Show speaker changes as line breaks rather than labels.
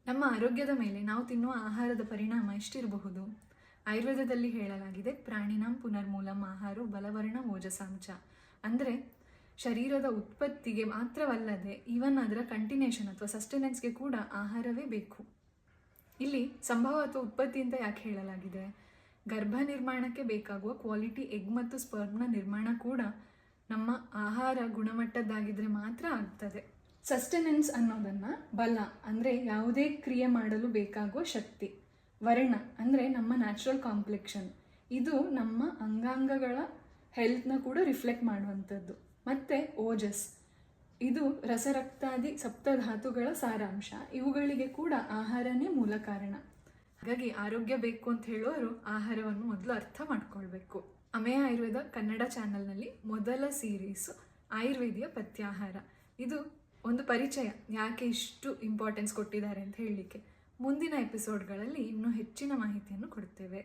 ನಮ್ಮ ಆರೋಗ್ಯದ ಮೇಲೆ ನಾವು ತಿನ್ನುವ ಆಹಾರದ ಪರಿಣಾಮ ಎಷ್ಟಿರಬಹುದು? ಆಯುರ್ವೇದದಲ್ಲಿ ಹೇಳಲಾಗಿದೆ, ಪ್ರಾಣಿನಾಂ ಪುನರ್ಮೂಲಂ ಆಹಾರೋ ಬಲವರ್ಣ ಓಜಸಾಂಚ. ಅಂದರೆ ಶರೀರದ ಉತ್ಪತ್ತಿಗೆ ಮಾತ್ರವಲ್ಲದೆ ಈವನ್ ಅದರ ಕಂಟಿನ್ಯೂಷನ್ ಅಥವಾ ಸಸ್ಟೆನೆನ್ಸ್ಗೆ ಕೂಡ ಆಹಾರವೇ ಬೇಕು. ಇಲ್ಲಿ ಸಂಭವ ಅಥವಾ ಉತ್ಪತ್ತಿ ಅಂತ ಯಾಕೆ ಹೇಳಲಾಗಿದೆ? ಗರ್ಭ ನಿರ್ಮಾಣಕ್ಕೆ ಬೇಕಾಗುವ ಕ್ವಾಲಿಟಿ ಎಗ್ ಮತ್ತು ಸ್ಪರ್ಮ್ನ ನಿರ್ಮಾಣ ಕೂಡ ನಮ್ಮ ಆಹಾರ ಗುಣಮಟ್ಟದ್ದಾಗಿದ್ರೆ ಮಾತ್ರ ಆಗ್ತದೆ. ಸಸ್ಟೆನೆನ್ಸ್ ಅನ್ನೋದನ್ನು ಬಲ ಅಂದರೆ ಯಾವುದೇ ಕ್ರಿಯೆ ಮಾಡಲು ಬೇಕಾಗುವ ಶಕ್ತಿ, ವರ್ಣ ಅಂದರೆ ನಮ್ಮ ನ್ಯಾಚುರಲ್ ಕಾಂಪ್ಲೆಕ್ಷನ್, ಇದು ನಮ್ಮ ಅಂಗಾಂಗಗಳ ಹೆಲ್ತ್ನ ಕೂಡ ರಿಫ್ಲೆಕ್ಟ್ ಮಾಡುವಂಥದ್ದು. ಮತ್ತು ಓಜಸ್, ಇದು ರಸರಕ್ತಾದಿ ಸಪ್ತಧಾತುಗಳ ಸಾರಾಂಶ, ಇವುಗಳಿಗೆ ಕೂಡ ಆಹಾರನೇ ಮೂಲ ಕಾರಣ. ಹಾಗಾಗಿ ಆರೋಗ್ಯ ಬೇಕು ಅಂತ ಹೇಳೋರು ಆಹಾರವನ್ನು ಮೊದಲು ಅರ್ಥ ಮಾಡ್ಕೊಳ್ಬೇಕು. ಅಮೇಯ ಆಯುರ್ವೇದ ಕನ್ನಡ ಚಾನಲ್ನಲ್ಲಿ ಮೊದಲ ಸೀರೀಸು ಆಯುರ್ವೇದಿಯ ಪಥ್ಯಾಹಾರ. ಇದು ಒಂದು ಪರಿಚಯ, ಯಾಕೆ ಇಷ್ಟು ಇಂಪಾರ್ಟೆನ್ಸ್ ಕೊಟ್ಟಿದ್ದಾರೆ ಅಂತ ಹೇಳಲಿಕ್ಕೆ. ಮುಂದಿನ ಎಪಿಸೋಡ್ಗಳಲ್ಲಿ ಇನ್ನೂ ಹೆಚ್ಚಿನ ಮಾಹಿತಿಯನ್ನು ಕೊಡ್ತೇವೆ.